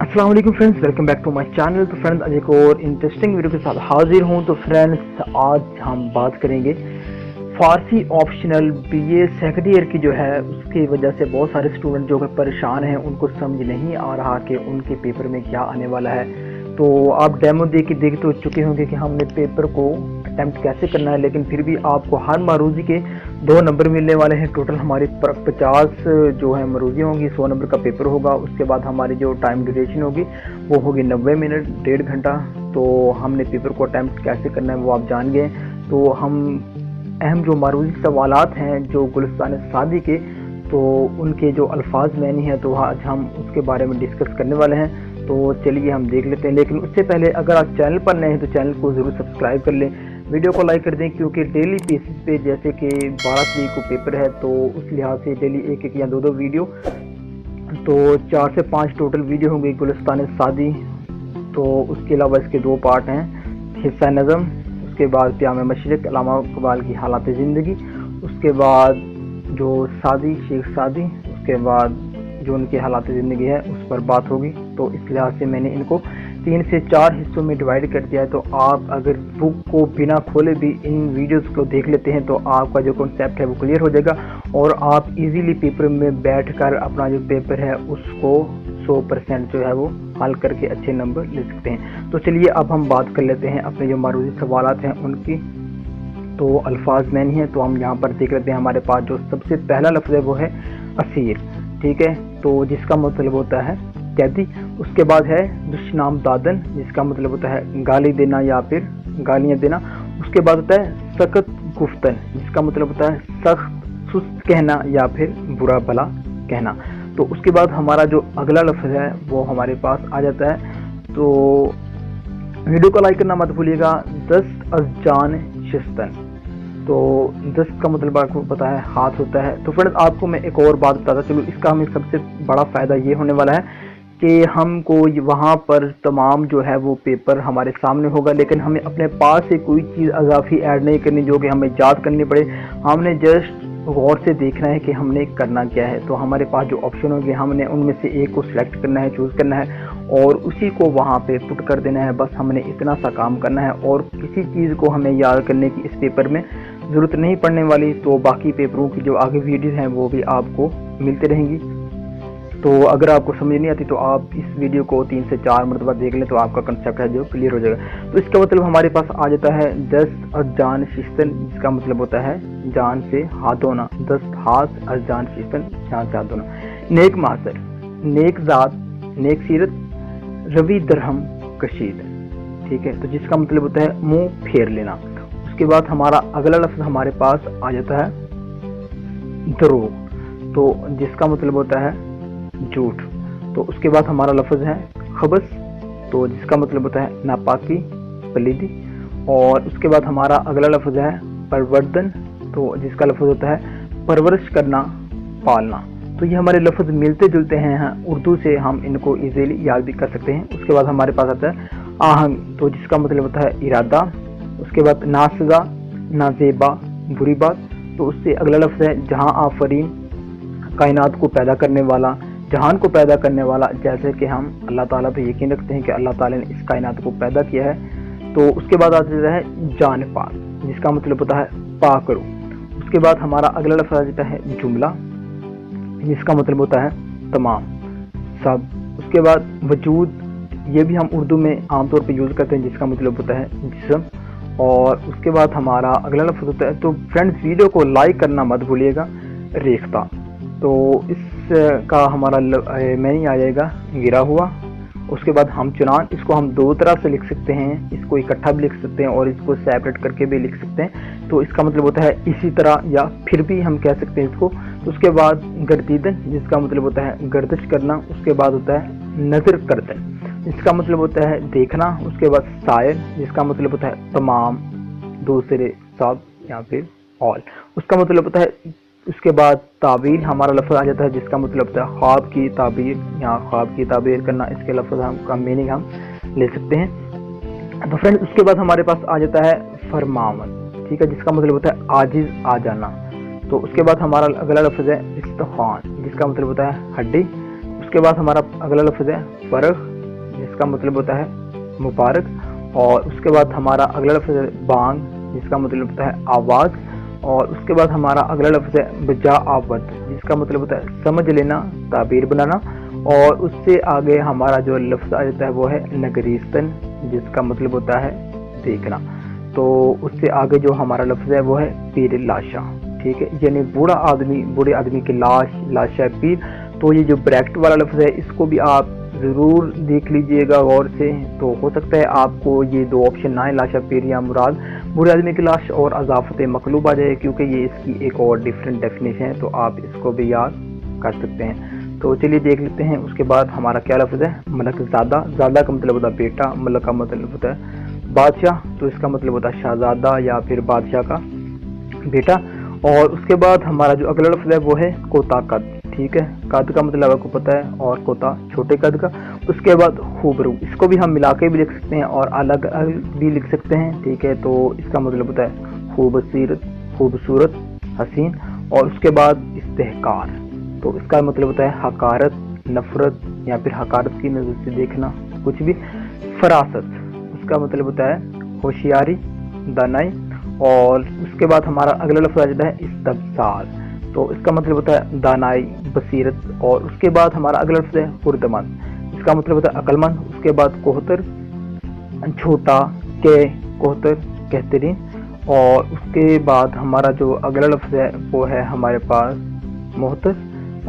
अस्सलाम वालेकुम friends, welcome back to my channel. तो फ्रेंड्स आज एक और इंटरेस्टिंग वीडियो के साथ हाजिर हूं। तो फ्रेंड्स आज हम बात करेंगे फारसी ऑप्शनल बीए सेकंड ईयर की जो है उसकी वजह से बहुत सारे स्टूडेंट जो परेशान हैं, उनको समझ नहीं आ रहा कि उनके पेपर में क्या आने वाला है। तो आप डेमो देख तो चुके होंगे कि हमने पेपर को अटैम्प्ट कैसे करना है, लेकिन फिर भी आपको हर मरूजी के 2 नंबर मिलने वाले हैं। टोटल हमारी 50 जो है मरूजी होंगी, 100 नंबर का पेपर होगा। उसके बाद हमारी जो टाइम ड्यूरेशन होगी वो होगी 90 मिनट, 1.5 घंटा। तो हमने पेपर को अटैम्प्ट कैसे करना है वो आप जान गए। तो हम अहम जो मरूजी सवालात हैं जो गुलिस्तान सादी के, तो उनके जो अल्फाज मैनी हैं, तो आज हम उसके बारे में डिस्कस करने वाले हैं। तो चलिए हम देख लेते हैं, लेकिन उससे पहले अगर आप चैनल पर नए हैं तो चैनल को ज़रूर सब्सक्राइब कर लें, वीडियो को लाइक कर दें, क्योंकि डेली बेसिस पे जैसे कि 12 तारीख को पेपर है तो उस लिहाज से डेली एक या दो वीडियो, तो 4 से 5 टोटल वीडियो होंगी गुलिस्तान सादी। तो उसके अलावा इसके 2 पार्ट हैं, हिस्सा नज़म, उसके बाद क़याम मशरिक़ अल्लामा इक़बाल की हालात ज़िंदगी, उसके बाद जो सादी शेख सादी, उसके बाद जो उनकी हालात ज़िंदगी है उस पर बात होगी। तो इस लिहाज से मैंने इनको 3 से 4 हिस्सों में डिवाइड कर दिया है। तो आप अगर बुक को बिना खोले भी इन वीडियोस को देख लेते हैं तो आपका जो कॉन्सेप्ट है वो क्लियर हो जाएगा और आप इजीली पेपर में बैठकर अपना जो पेपर है उसको 100% जो है वो हल करके अच्छे नंबर ले सकते हैं। तो चलिए अब हम बात कर लेते हैं अपने जो मरूजी सवालात हैं उनकी। तो अल्फाज मैनी है, तो हम यहाँ पर देख लेते हैं। हमारे पास जो सबसे पहला लफ्ज़ है वो है असीर, ठीक है, तो जिसका मतलब होता है कैदी। उसके बाद है दुश्नाम दादन, जिसका मतलब होता है गाली देना या फिर गालियाँ देना। उसके बाद होता है सख्त गुफ्तन, जिसका मतलब होता है सख्त सुस्त कहना या फिर बुरा भला कहना। तो उसके बाद हमारा जो अगला लफ्ज़ है वो हमारे पास आ जाता है। तो वीडियो को लाइक करना मत भूलिएगा। दस्त अज़जान शिस्तन, तो दस्त का मतलब आपको पता है हाथ होता है। तो फ्रेंड्स आपको मैं एक और बात बताता चलूँ, इसका हमें सबसे बड़ा फ़ायदा ये होने वाला है कि हमको वहाँ पर तमाम जो है वो पेपर हमारे सामने होगा, लेकिन हमें अपने पास से कोई चीज़ अजाफी ऐड नहीं करनी जो कि हमें याद करनी पड़े। हमने जस्ट गौर से देखना है कि हमने करना क्या है। तो हमारे पास जो ऑप्शन होंगे हमने उनमें से एक को सिलेक्ट करना है, चूज़ करना है और उसी को वहाँ पे पुट कर देना है। बस हमने इतना सा काम करना है और किसी चीज़ को हमें याद करने की इस पेपर में ज़रूरत नहीं पड़ने वाली। तो बाकी पेपरों की जो आगे वीडियो हैं वो भी आपको मिलती रहेंगी। तो अगर आपको समझ नहीं आती तो आप इस वीडियो को 3 से 4 मरतबा देख लें तो आपका कंसेप्ट है जो क्लियर हो जाएगा। तो इसका मतलब हमारे पास आ जाता है दस्त अज़जान शिस्तन, जिसका मतलब होता है जान से हाथ धोना। दस्त हाथ, अज़जान शिस्तन जान से हाथ धोना। नेक मासर, नेक ज़ात, नेक सीरत, रवि दरहम कशीद, ठीक है, तो जिसका मतलब होता है मुंह फेर लेना। उसके बाद हमारा अगला लफ्ज़ हमारे पास आ जाता है दरोग, तो जिसका मतलब होता है झूठ। तो उसके बाद हमारा लफ्ज़ है खबस, तो जिसका मतलब होता है नापाकी, पलीदी। और उसके बाद हमारा अगला लफ्ज़ है परवर्दन, तो जिसका लफ्ज़ होता है परवरिश करना, पालना। तो ये हमारे लफ्ज़ मिलते जुलते हैं, उर्दू से हम इनको इजीली याद भी कर सकते हैं। उसके बाद हमारे पास आता है आहंग, तो जिसका मतलब होता है इरादा। उसके बाद नासज़ा, नाज़ेबा, बुरी बात। तो उससे अगला लफ्ज़ है जहाँ आफरीन, कायनात को पैदा करने वाला, जहान को पैदा करने वाला। जैसे कि हम अल्लाह ताला पे यकीन रखते हैं कि अल्लाह ताला ने इस कायनात को पैदा किया है। तो उसके बाद आता है जान पाक, जिसका मतलब होता है पाक करो। उसके बाद हमारा अगला लफ्ज़ आ जाता है जुमला, जिसका मतलब होता है तमाम, सब। उसके बाद वजूद, ये भी हम उर्दू में आमतौर पे यूज़ करते हैं, जिसका मतलब होता है जिस्म। और उसके बाद हमारा अगला लफ्ज़ होता है, तो फ्रेंड्स वीडियो को लाइक करना मत भूलिएगा, रेख्ता। तो इसका हमारा मैनी आ जाएगा गिरा हुआ। उसके बाद हम चुनान, इसको हम 2 तरह से लिख सकते हैं, इसको इकट्ठा भी लिख सकते हैं और इसको सेपरेट करके भी लिख सकते हैं। तो इसका मतलब होता है इसी तरह या फिर भी हम कह सकते हैं इसको। तो उसके बाद गर्दीदन, जिसका मतलब होता है गर्दिश करना। उसके बाद होता है नज़र करदन, जिसका मतलब होता है देखना। उसके बाद सायर, जिसका मतलब होता है तमाम, दूसरे, सब या फिर ऑल, उसका मतलब होता है। उसके बाद ताबीर हमारा लफ्ज़ आ जाता है, जिसका मतलब होता है ख्वाब की ताबीर, यहाँ ख्वाब की ताबीर करना। इसके लफ्ज़ का मीनिंग हम ले सकते हैं। तो फ्रेंड्स उसके बाद हमारे पास आ जाता है फरमावन, ठीक है, जिसका मतलब होता है आजिज़, आ जाना। तो उसके बाद हमारा अगला लफ्ज़ है इस्तखान, जिसका मतलब होता है हड्डी। उसके बाद हमारा अगला लफ्ज़ है फ़र्ग, जिसका मतलब होता है मुबारक, और उसके बाद हमारा अगला लफ्ज़ है बांग, जिसका मतलब होता है आवाज़, और उसके बाद हमारा अगला लफ्ज़ है बजा आवत, जिसका मतलब होता है समझ लेना, ताबीर बनाना, और उससे आगे हमारा जो लफ्ज़ आ जाता है वो है नगरीस्तन, जिसका मतलब होता है देखना। तो उससे आगे जो हमारा लफ्ज़ है वो है पीर लाशा, ठीक है, यानी बूढ़ा आदमी, बूढ़े आदमी की लाश, लाशा पीर। तो ये जो ब्रैकेट वाला लफ्ज़ है इसको भी आप ज़रूर देख लीजिएगा गौर से, तो हो सकता है आपको ये दो ऑप्शन ना है, लाशा पीर या मुराद बूढ़े आदमी की लाश और अज़ाफ़त मकलूब आ जाए, क्योंकि ये इसकी एक और डिफरेंट डेफिनेशन है, तो आप इसको भी याद कर सकते हैं। तो चलिए देख लेते हैं। उसके बाद हमारा क्या लफ्ज़ है मलक ज़ादा, ज़ादा का मतलब होता है बेटा, मलक का मतलब होता है बादशाह, तो इसका मतलब होता है शहजादा या फिर बादशाह का बेटा। और उसके बाद हमारा जो अगला लफ्ज़ है वो है कोता कद, ठीक है, कद का मतलब आपको पता है, और कोता छोटे कद का। उसके बाद खूबरू, इसको भी हम मिला के भी लिख सकते हैं और अलग अलग भी लिख सकते हैं, ठीक है, तो इसका मतलब होता है खूबसूरत, खूबसूरत, हसीन। और उसके बाद इस्तेहकार, तो इसका मतलब होता है हकारत, नफरत या फिर हकारत की नज़र से देखना कुछ भी। फरासत, उसका मतलब होता है होशियारी, दानाई। और उसके बाद हमारा अगला लफ्ज़ आ जाता है इस्तबसार, तो इसका मतलब होता है दानाई, बसीरत। और उसके बाद हमारा अगला लफ्ज़ है खुर्दमंद, इसका मतलब होता है अक्लमंद। उसके बाद कोहतर, छोटा, के कोहतर, बेहतरीन। और उसके बाद हमारा जो अगला लफ्ज़ है वो है हमारे पास मोहतर,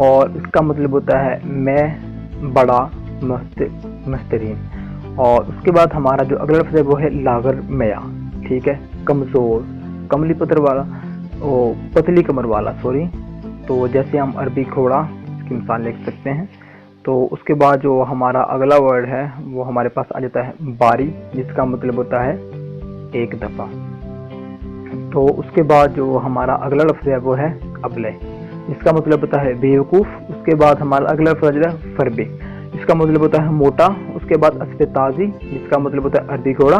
और इसका मतलब होता है मैं, बड़ा, महतरीन। और उसके बाद हमारा जो अगला लफ्ज़ है वो है लागर मया, ठीक है, कमज़ोर, कमली पत्र वाला, ओ पतली कमर वाला, सॉरी। तो जैसे हम अरबी घोड़ा इसकी मिसाल लिख सकते हैं। तो उसके बाद जो हमारा अगला वर्ड है वो हमारे पास आ जाता है बारी, जिसका मतलब होता है एक दफ़ा। तो उसके बाद जो हमारा अगला लफ्ज़ है वो है अबले, जिसका मतलब होता है बेवकूफ़। उसके बाद हमारा अगला लफ्ज़ आ जाता है फरबे, जिसका मतलब होता है मोटा। उसके बाद अस्पताजी, जिसका मतलब होता है अरबी घोड़ा।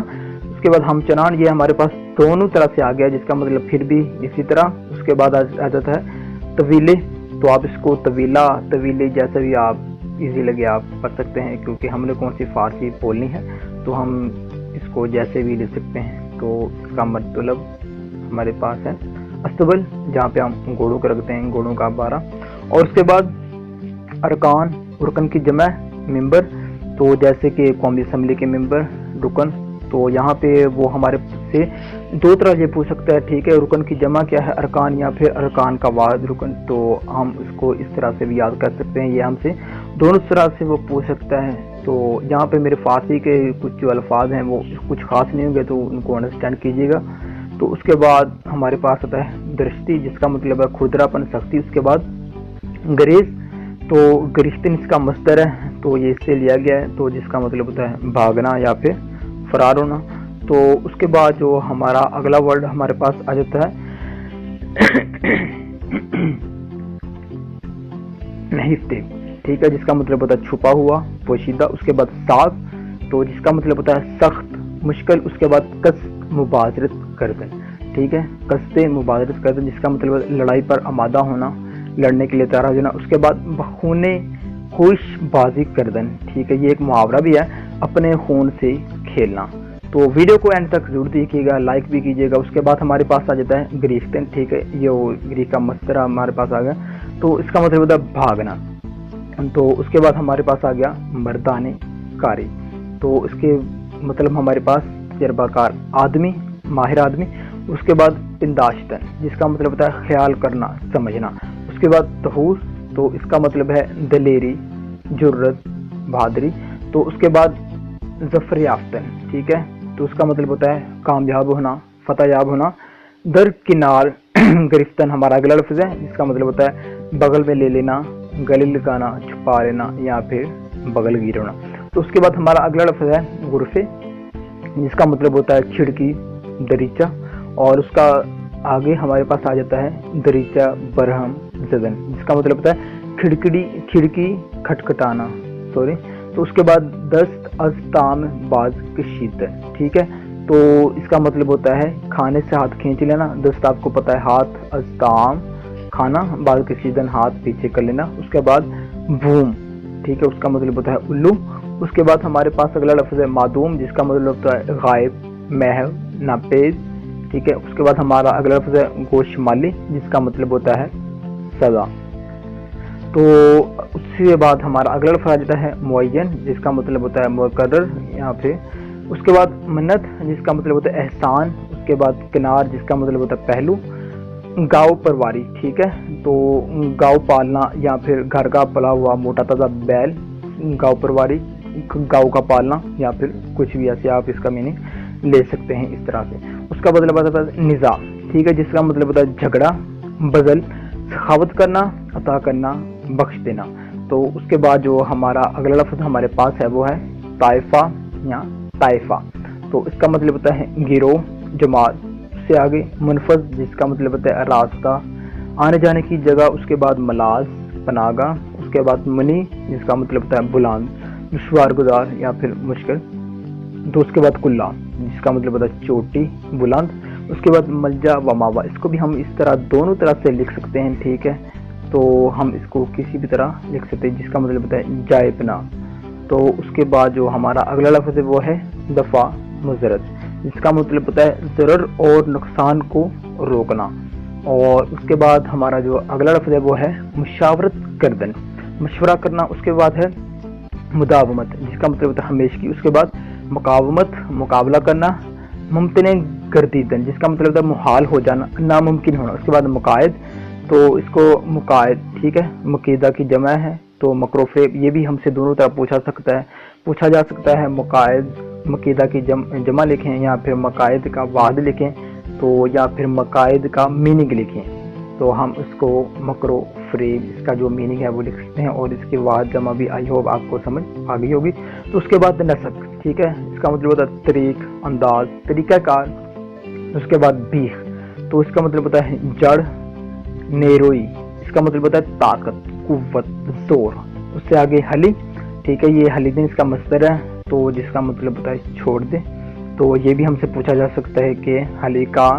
उसके बाद हम चनान, ये हमारे पास दोनों तरह से आ गया, जिसका मतलब फिर भी इसी तरह। उसके बाद आ जाता है तवीले, तो आप इसको तवीला, तवीले जैसा भी आप इजी लगे आप पढ़ सकते हैं, क्योंकि हमने कौन सी फ़ारसी बोलनी है तो हम इसको जैसे भी ले सकते हैं। तो इसका मतलब हमारे पास है अस्तबल, जहाँ पे हम घोड़ों को रखते हैं, घोड़ों का बारा। और उसके बाद अरकान, रुकन की जमा मेंबर, तो जैसे कि कौमी असम्बली के मेंबर रुकन। तो यहाँ पे वो हमारे से दो तरह से पूछ सकता है, ठीक है, रुकन की जमा क्या है, अरकान या फिर अरकान का वाद रुकन। तो हम इसको इस तरह से भी याद कर सकते हैं, ये हमसे दोनों तरह से वो पूछ सकता है। तो यहाँ पे मेरे फारसी के कुछ जो अल्फाज हैं वो कुछ खास नहीं होंगे, तो उनको अंडरस्टैंड कीजिएगा। तो उसके बाद हमारे पास आता है दृष्टि, जिसका मतलब है खुरदरापन, सख्ती। उसके बाद गरेज, तो गरिश्तन इसका मस्तर है, तो ये इससे लिया गया है, तो जिसका मतलब होता है भागना या फिर फरार होना। तो उसके बाद जो हमारा अगला वर्ड हमारे पास आ जाता है नहिफ्ते, ठीक है, जिसका मतलब होता है छुपा हुआ, पोशीदा। उसके बाद साग, तो जिसका मतलब होता है सख्त, मुश्किल। उसके बाद कस, मुबाजरत गर्दन, ठीक है, कस्ते मुबाजरत गर्दन, जिसका मतलब लड़ाई पर आमादा होना, लड़ने के लिए तैयार हो जाना। उसके बाद बखूने खुश बाजी गर्दन, ठीक है, ये एक मुहावरा भी है, अपने खून से खेलना। तो वीडियो को एंड तक जरूर देखिएगा, लाइक भी कीजिएगा। उसके बाद हमारे पास आ जाता है ग्रीफ्तन, ठीक है, ये ग्रीक का मस्तर हमारे पास आ गया, तो इसका मतलब होता है भागना। तो उसके बाद हमारे पास आ गया मर्दाने कारी, तो इसके मतलब हमारे पास तजर्बाकार आदमी, माहिर आदमी। उसके बाद पिंदाश्तन, जिसका मतलब होता है ख्याल करना, समझना। उसके बाद तहूर, तो इसका मतलब है दलेरी, जुर्रत, बहादुरी। तो उसके बाद जफर याफ्तन, ठीक है, तो उसका मतलब होता है कामयाब होना, फतह याब होना। दर किनार गिरफ्तन हमारा अगला लफ्ज़ है, जिसका मतलब होता है बगल में ले लेना, गले लगाना, छुपा लेना या फिर बगल गिरना। तो उसके बाद हमारा अगला लफ्ज़ है गुरफे, जिसका मतलब होता है खिड़की, दरीचा। और उसका आगे हमारे पास आ जाता है दरीचा बरहम जदन, जिसका मतलब होता है खिड़की खटखटाना, सॉरी। तो उसके बाद दस्त अज़ताम बाज कशीदत, ठीक है, तो इसका मतलब होता है खाने से हाथ खींच लेना। दस्त आपको पता है हाथ, अज़ताम खाना, बाज कशीदन हाथ पीछे कर लेना। उसके बाद भूम, ठीक है, उसका मतलब होता है उल्लू। اس کے بعد ہمارے پاس اگلا لفظ ہے معدوم جس کا مطلب ہوتا ہے غائب، محو، ناپید، ٹھیک ہے. اس کے بعد ہمارا اگلا لفظ ہے گوشمالی جس کا مطلب ہوتا ہے سزا. تو اس کے بعد ہمارا اگلا لفظ آ جاتا ہے معین جس کا مطلب ہوتا ہے مقرر یا پھر. اس کے بعد منت جس کا مطلب ہوتا ہے احسان. اس کے بعد کنار جس کا مطلب ہوتا ہے پہلو. گاؤ پرواری، ٹھیک ہے. تو گاؤ پالنا یا پھر گھر کا پلا ہوا موٹا تازہ بیل، گاؤ پرواری، گاؤ کا پالنا یا پھر کچھ بھی ایسے آپ اس کا میننگ لے سکتے ہیں اس طرح سے. اس کا مطلب ہوتا ہے نزاع، ٹھیک ہے، جس کا مطلب ہوتا ہے جھگڑا. بذل سخاوت کرنا، عطا کرنا، بخش دینا. تو اس کے بعد جو ہمارا اگلا لفظ ہمارے پاس ہے وہ ہے طائفہ یا طائفہ. تو اس کا مطلب ہوتا ہے گروہ، جماعت. اس سے آگے منفذ جس کا مطلب ہوتا ہے راستہ، آنے جانے کی جگہ. اس کے بعد ملاذ، پناہ گاہ. اس کے بعد منی جس کا مطلب ہوتا ہے بلند، دشوار گزار یا پھر مشکل. تو اس کے بعد کلا جس کا مطلب ہوتا ہے چوٹی، بلند. اس کے بعد ملجا و ماوا، اس کو بھی ہم اس طرح دونوں طرح سے لکھ سکتے ہیں، ٹھیک ہے. تو ہم اس کو کسی بھی طرح لکھ سکتے ہیں جس کا مطلب ہوتا ہے جائے پناہ. تو اس کے بعد جو ہمارا اگلا لفظ ہے وہ ہے دفع مضرت جس کا مطلب ہوتا ہے ضرر اور نقصان کو روکنا. اور اس کے بعد ہمارا جو اگلا لفظ ہے وہ ہے مشاورت کردن، مشورہ کرنا. اس کے بعد ہے مداومت جس کا مطلب ہوتا ہے ہمیشگی. اس کے بعد مقاومت، مقابلہ کرنا. ممتنع گردیدن جس کا مطلب ہوتا ہے محال ہو جانا، ناممکن ہونا. اس کے بعد مقاعد، تو اس کو مقاعد، ٹھیک ہے، مقیدہ کی جمع ہے. تو مکروفے یہ بھی ہم سے دونوں طرح پوچھا جا سکتا ہے. مقاعد مقیدہ کی جمع لکھیں یا پھر مقاعد کا واحد لکھیں، تو یا پھر مقاعد کا میننگ لکھیں. تو ہم اس کو مکرو فریب اس کا جو میننگ ہے وہ لکھ سکتے ہیں اور اس کی واحد جمع بھی آئی ہوپ آپ کو سمجھ آ گئی ہوگی. تو اس کے بعد نسق، ٹھیک ہے، اس کا مطلب ہوتا ہے طریق، انداز، طریقہ کار. اس کے بعد بیخ، تو اس کا مطلب ہوتا ہے جڑ. نیروئی اس کا مطلب ہوتا ہے طاقت، قوت، زور. اس سے آگے حلی، ٹھیک ہے، یہ حلیدن اس کا مصدر ہے تو جس کا مطلب ہوتا ہے چھوڑ دے. تو یہ بھی ہم سے پوچھا جا سکتا ہے کہ حلی کا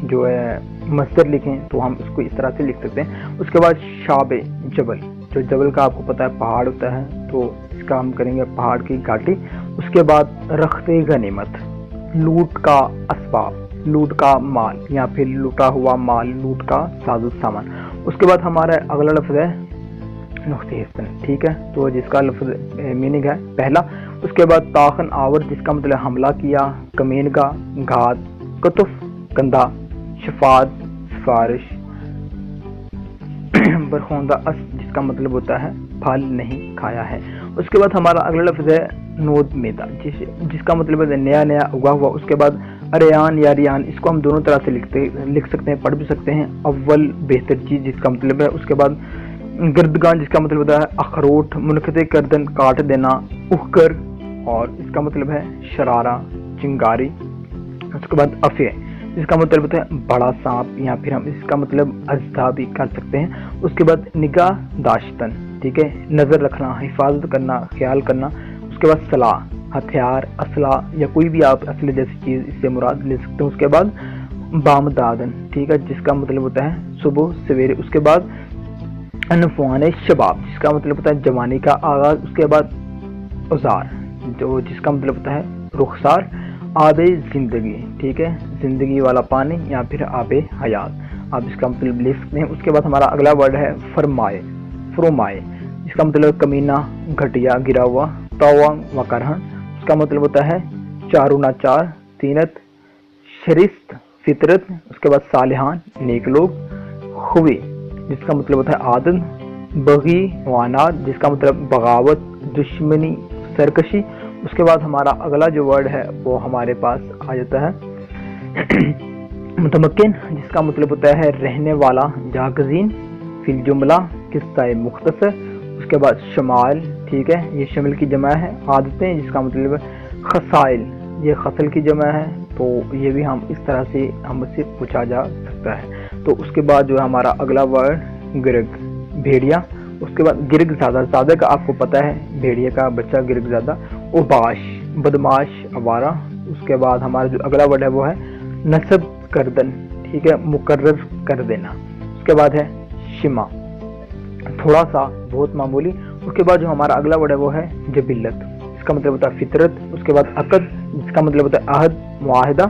جو ہے مصدر لکھیں، تو ہم اس کو اس طرح سے لکھ سکتے ہیں. اس کے بعد شاب جبل، جو جبل کا آپ کو پتا ہے پہاڑ ہوتا ہے، تو اس کا ہم کریں گے پہاڑ کی گھاٹی. اس کے بعد رخت غنیمت، لوٹ کا اسباب، لوٹ کا مال یا پھر لوٹا ہوا مال، لوٹ کا ساز و سامان. اس کے بعد ہمارا اگلا لفظ ہے نقطہ حسن، ٹھیک ہے، تو جس کا لفظ میننگ ہے پہلا. اس کے بعد تاخن آور جس کا مطلب حملہ کیا، کمین کا، گھات، کتف کندھا، شفاعت سفارش، برخوندہ اس جس کا مطلب ہوتا ہے پھل نہیں کھایا ہے. اس کے بعد ہمارا اگلا لفظ ہے نود میدا جس کا مطلب ہے نیا نیا اگا ہوا. اس کے بعد اریان یا ریان، اس کو ہم دونوں طرح سے لکھ سکتے ہیں، پڑھ بھی سکتے ہیں. اول بہتر چیز جس کا مطلب ہے. اس کے بعد گردگان جس کا مطلب ہوتا ہے اخروٹ، منقطع کردن کاٹ دینا، اخکر، اور اس کا مطلب ہے شرارہ، چنگاری. اس کے بعد افے جس کا مطلب ہوتا ہے بڑا سانپ یا پھر ہم اس کا مطلب اژدھا بھی کر سکتے ہیں. اس کے بعد نگاہ داشتن، ٹھیک ہے، نظر رکھنا، حفاظت کرنا، خیال کرنا. اس کے بعد سلاح، ہتھیار، اسلحہ یا کوئی بھی آپ اسلحے جیسی چیز اس سے مراد لے سکتے ہیں. اس کے بعد بامدادن، ٹھیک ہے، جس کا مطلب ہوتا ہے صبح سویرے. اس کے بعد انفوان شباب جس کا مطلب ہوتا ہے جوانی کا آغاز. اس کے بعد اوزار جو جس کا مطلب ہوتا ہے رخسار. آب زندگی، ٹھیک ہے، زندگی والا پانی یا پھر آب حیات، آپ اس کا مطلب لے سکتے ہیں. اس کے بعد ہمارا اگلا ورڈ ہے فرومائے جس کا مطلب کمینہ، گھٹیا، گرا ہوا. توانگ و کرہن اس کا مطلب ہوتا ہے چارو ناچار، تینت، شرست، فطرت. اس کے بعد صالحان، نیک لوگ. خوی جس کا مطلب ہوتا ہے عادت. بغی وانات جس کا مطلب بغاوت، دشمنی، سرکشی. اس کے بعد ہمارا اگلا جو ورڈ ہے وہ ہمارے پاس آ جاتا ہے متمکن جس کا مطلب ہوتا ہے رہنے والا، جاگزین. فی الجملہ قصہ مختصر. اس کے بعد شمال، ٹھیک ہے، یہ شمل کی جمع ہے. عادتیں جس کا مطلب ہے خصائل، یہ خصل کی جمع ہے. تو یہ بھی ہم اس طرح سے ہم سے پوچھا جا سکتا ہے. تو اس کے بعد جو ہے ہمارا اگلا ورڈ گرگ، بھیڑیا. اس کے بعد گرگ زادہ کا آپ کو پتہ ہے بھیڑیا کا بچہ گرگ زادہ. اوباش، بدماش، آوارہ. اس کے بعد ہمارا جو اگلا ورڈ ہے وہ ہے نصب کردن، ٹھیک ہے، مقرر کر دینا. اس کے بعد ہے شما، تھوڑا سا، بہت معمولی. اس کے بعد جو ہمارا اگلا ورڈ ہے وہ ہے جبلت. اس जिसका मतलब होता है फितरत, उसके बाद अकद जिसका मतलब होता है अहद, मुआहदा,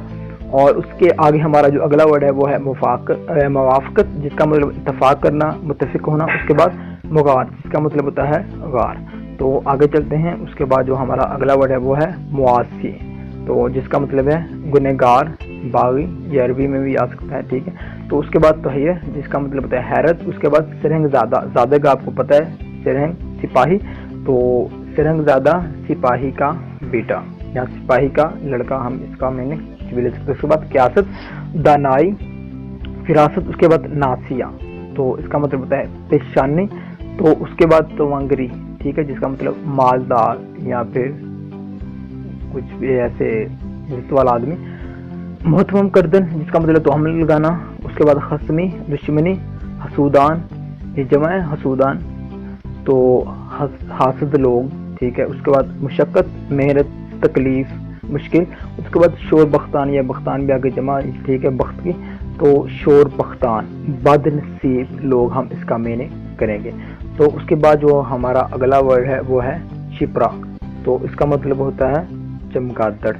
और उसके आगे हमारा जो अगला वर्ड है वो है मुवाफ़क़त जिसका मतलब इत्तफ़ाक़ करना, मुत्तफ़िक़ होना, उसके बाद मुगार जिसका मतलब होता है गार। तो आगे चलते हैं, उसके बाद जो हमारा अगला वर्ड है वो है मुआसी, तो जिसका मतलब है गुनहगार, बागी, ये अरबी में भी आ सकता है, ठीक है। तो उसके बाद तहय्यर जिसका मतलब होता है हैरत, उसके बाद सरहंगज़ादा, ज़ादा का आपको पता है सरहंग सिपाही, तो सरहंगज़ादा सिपाही का बेटा या सिपाही का लड़का, हम इसका मैंने भी ले सकते हैं। उसके बाद क्यासत, दानाई, फिरासत, उसके बाद नासिया, तो इसका मतलब होता है पेशानी। तो उसके बाद तवंगरी, ठीक है, जिसका मतलब मालदार या फिर कुछ भी ऐसे इज्जत वाला आदमी। मोहतरम करदन जिसका मतलब तोहमत लगाना, उसके बाद खसमी, दुश्मनी, हसूदान, ये जमा है हसूदान, तो हासद लोग, ठीक है। उसके बाद मुशक्क़त, मेहनत, तकलीफ, मुश्किल। उसके बाद शोर बख्तान, या बख्तान भी आगे जमा, ठीक है, बख्त की, तो शोर बख्तान, बदनसीब लोग, हम इसका मैंने करेंगे। तो उसके बाद जो हमारा अगला वर्ड है वो है शिप्रा, तो इसका मतलब होता है चमगादड़।